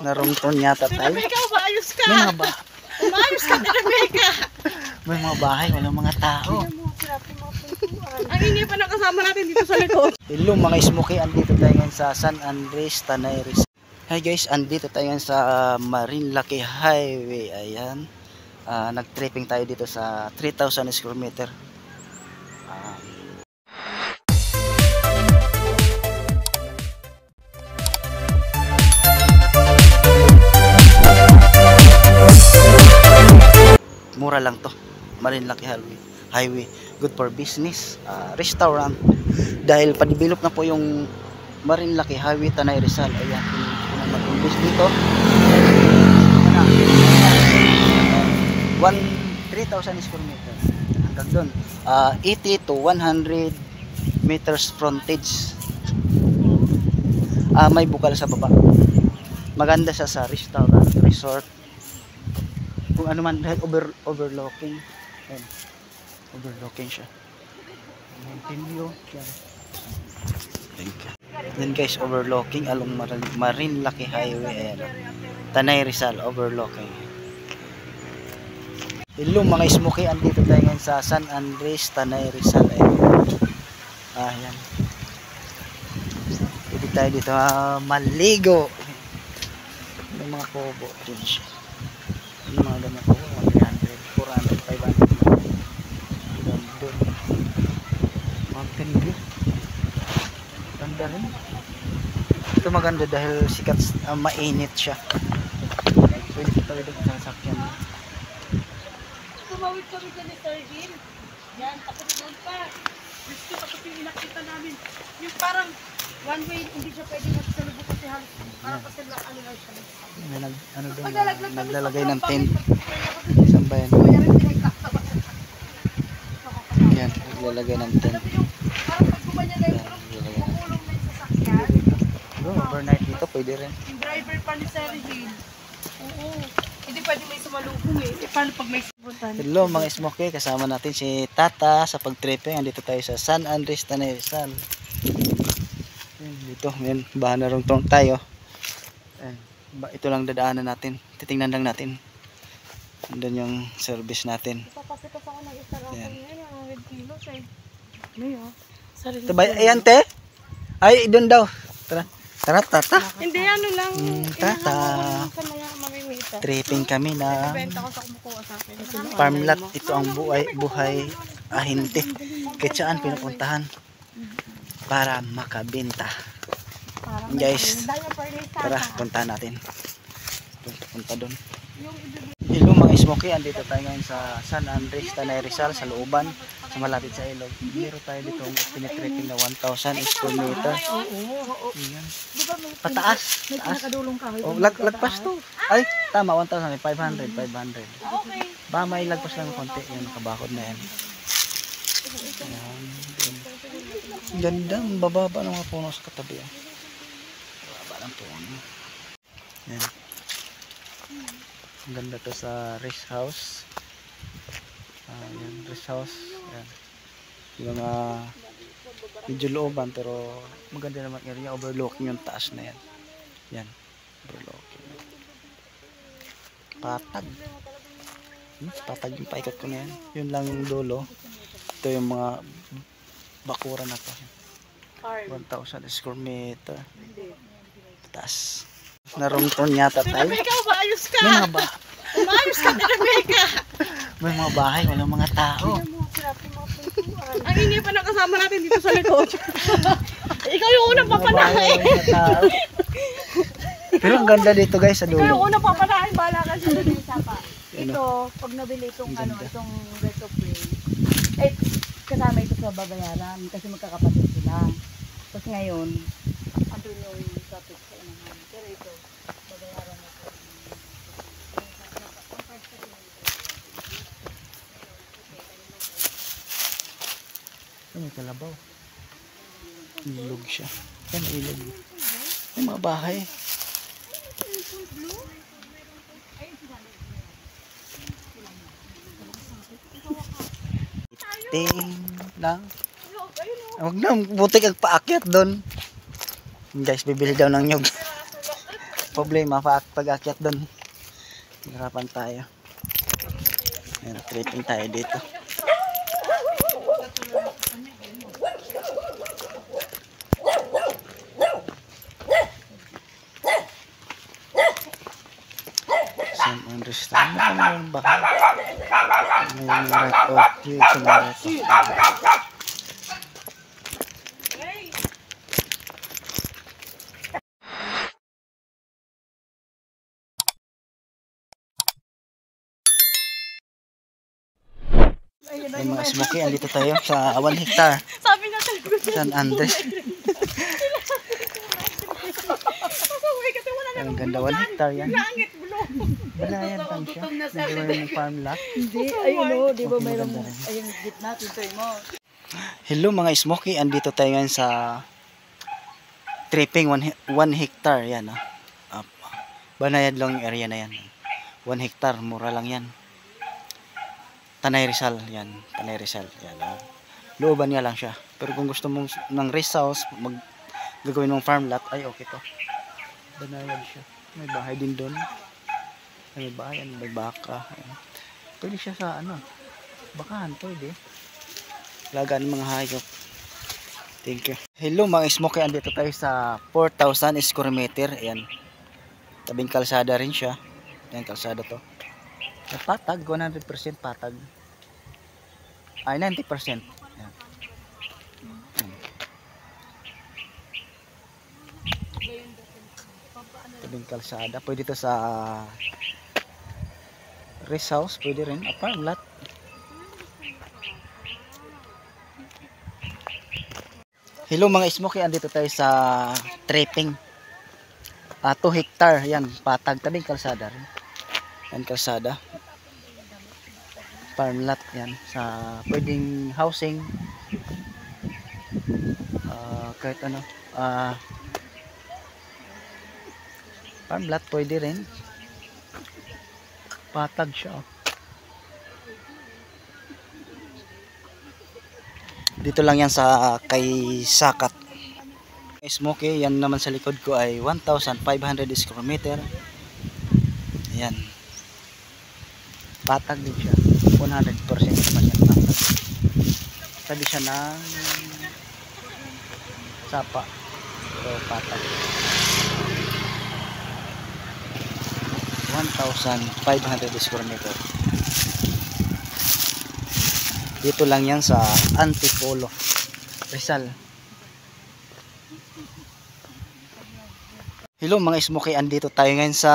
Narungton yata tayo. Rebecca, umayos ka! May mga Umayos ka na, Rebecca! may mga bahay, walang mga tao. Ang ingay pa ng kasama natin dito sa likod. Hello mga smoky, andito tayo ngayon sa San Andres, Tanay Rizal. Hi guys, andito tayo ngayon sa Marinlake Highway. Ayan, nag-tripping tayo dito sa 3,000 square meter. Mura lang to, Marinlake Highway. Good for business, restaurant. Dahil pa-develop na po yung Marinlake Highway, Tanay Rizal. Ayan, kung mag-invest dito, 3,000 square meter hanggang doon, 80 to 100 meters frontage. May bukal sa baba. Maganda siya sa restaurant, resort, kung ano man, dahil overlooking. Ayan, overlooking siya. Mountain view. Yan guys, overlooking along Marinlake Highway. Ayan, Tanay Rizal, overlooking. Hello mga smoky, andito tayo ngayon sa San Andres, Tanay Rizal. Ayan, pwede tayo dito maligo. May mga kubo din siya. Yung mga ganyan po, 300, 400, 500. Doon mountain view, ganda rin. Ito maganda dahil sikat, mainit siya. Pwede tayo doon sa sasakyan. Tumawid kami dyan ni Sir Gil. Yan, tapos doon pa. Gusto tapos yung inakita namin. Yung parang one way, hindi siya pwede magsalubog kasi halos. Parang kasi ano lang siya. Ano doon, naglalagay ng tent. Saan ba yan? Yan, naglalagay ng tent. Parang pag gumanya na yung kukulong na yung sasakyan. Overnight dito, pwede rin. Yung driver pa ni Sir Gil. Oo. Hindi pwede may sumalubong eh. Paano pag may subutan? Hello mga smoky, kasama natin si Tata sa pag-tripping. Andito tayo sa San Andres, Tanay Rizal. Dito, yan, bahan na rungtong tayo. Ito lang dadaanan natin. Titingnan lang natin. Andun yung service natin. Papasipas ako ng isa lang Yan. ngayon. Ang red kilos eh. Ano yun? Sarili. Ayan te. Ay, doon daw. Tara. Tara, Tata. Hindi, ano lang. Tata. Sa mga mamimita. Tripping kami na Benta ko sa kumukuha sa akin. farmlat. Ito ang buhay ahinte. Kahit saan pinupuntahan para makabenta. Guys, tara, puntahan natin. Punta doon. Hello mga smoky, andito tayo ngayon sa San Andres, Tanay Rizal, sa looban, sa malapit sa ilog. Meron tayo dito pinitripping na 1,000 square meter. Ayan. Pataas. Taas. Oh, lagpas to. Ay, tama, 1,000, 500. Okay. Ba, may lagpas lang konti. Yan, nakabakod na yan. Ayan. Ganda, bababa ng mga puno sa katabi. Bababa ng puno. Yan. Ang ganda to sa rest house. Yan, rest house. Yan. Yung medyo looban pero maganda naman area, overlooking yung taas na yan. Yan, overlooking. Patag. Patag yung paikot ko na yan. Yun lang yung dulo. Ito yung mga bakura na to. 1,000 square meter. Taas. Narungton yata tayo. Rebecca, umayos ka! Umayos ka na, Rebecca! May mga bahay, walang mga tao. Ang ingay pa ng kasama natin dito sa likod. Ikaw yung unang papanahin. Pero ang ganda dito guys sa Ikaw yung dulo. unang papanahin. Bahala ka sa isa pa. Ano? Ito, pag nabili itong Ang ganda. itong resto play, eh, kasama ito sa babayaran kasi magkakapatid sila. Tapos ngayon, andun yung topic sa inahan. Pero ito, babayaran ito. May kalabaw. Ilog siya. Yan, ilog. May mga bahay. Ting lang. Huwag na, butik ang paakyat doon. Guys, bibili daw ng nyug. problema pag-akyat doon. Hirapan tayo. Ayan, tripping tayo dito. San Andres tayo. Ano ba? May right off. Dito may right off. Ay mga smoky, andito tayo sa 1 hectare. Sabi na talaga. San Andres. Ang ganda 1 hectare yan. Banayan lang siya. Nagawa ng farm lot. Hindi, ayun o, di ba mayroong, ayun, gitna, tutoy mo. Hello mga smoky, andito tayo ngayon sa tripping 1 hectare. Yan Banayad lang yung area na yan. 1 hectare, mura lang yan. Tanay Rizal, yan. Tanay Rizal, yan. Looban niya lang siya. Pero kung gusto mong ng rest house, gagawin mong farm lot, ay okay to. Banayad siya. May bahay din doon. May bahay, may baka. Ayan. Pwede siya sa bakahan, pwede. Lagaan ng mga hayop. Thank you. Hello mga smoky, andito tayo sa 4,000 square meter. Ayan. Tabing kalsada rin siya. Ayan, kalsada to. Patag, 100% patag. Ay, 90%. Ayan. Tabing kalsada. Pwede to sa rest house. Pwede rin. Farm lot. Hello mga smoky, andito tayo sa tripping. 2 hectare. Yan, patag. Tabing kalsada rin. Yan, kalsada. Farm lot yan. Sa pwedeng housing. Kahit farm lot pwede rin. Patag siya. Dito lang yan sa kay Sakat. Smoky, yan naman sa likod ko ay 1,500 square meter. Ayan. Patag din siya. 100% naman yan patag. Sabi siya ng sapa. Pero patag. 1,500 square meter. Dito lang yan sa Antipolo, Rizal. Hello mga smoky, andito tayo ngayon sa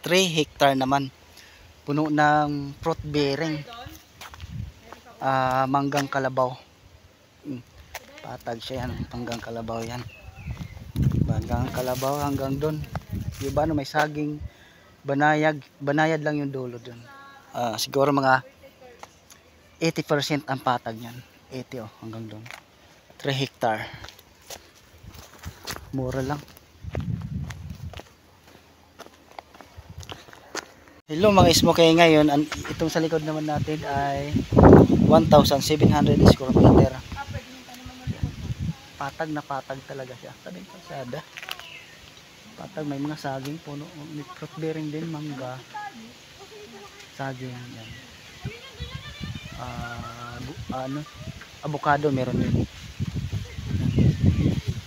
3 hectare naman. Puno ng fruit bearing. Manggang kalabaw. Patag siya yan, manggang kalabaw yan. Manggang kalabaw hanggang doon. Yung ba may saging, banayad lang yung dulo doon. Siguro mga 80% ang patag niyan. 80 hanggang doon. 3 hectare. Mura lang. Hello mga smoky, ngayon itong sa likod naman natin ay 1,700 square meter. Patag na patag talaga siya. Tabing kalsada. Patag, may mga saging, puno, may fruit bearing din, mangga, saging yan. Avocado meron din.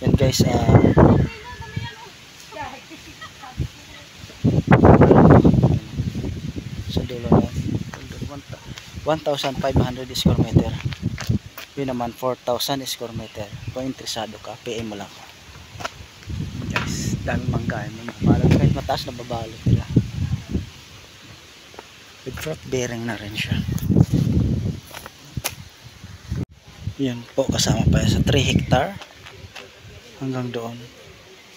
Yan guys, sa dulo na 1,500 square meter. Yun naman 4,000 square meter. Kung interesado ka, PM mo lang. Guys, daming mangga, may mabalot, kahit mataas na babalot nila. With fruit bearing na rin siya. Yan po, kasama pa sa 3 hectare hanggang doon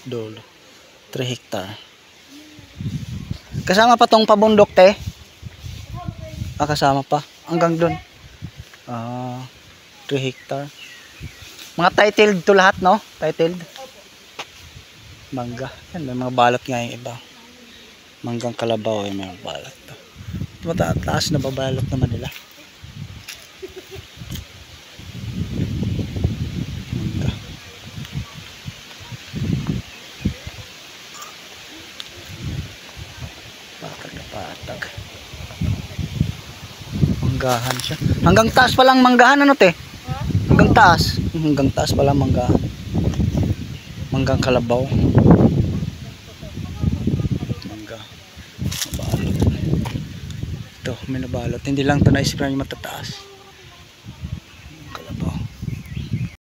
dulo. 3 hectare. Kasama pa tong pabundok te. Kasama pa hanggang doon. 3 hectare. Mga titled to lahat, no? Titled. Mangga. Yan, may mga balot nga yung iba. Manggang kalabaw ay may mga balot. Mataas na babalot naman nila. Patag. Manggahan siya. Hanggang taas pa lang manggahan ano te? Hanggang taas. Hanggang taas pa lang manggahan. Manggang kalabaw. Mangga. Nabalot. Ito, may nabalot. Hindi lang ito naisip na yung matataas.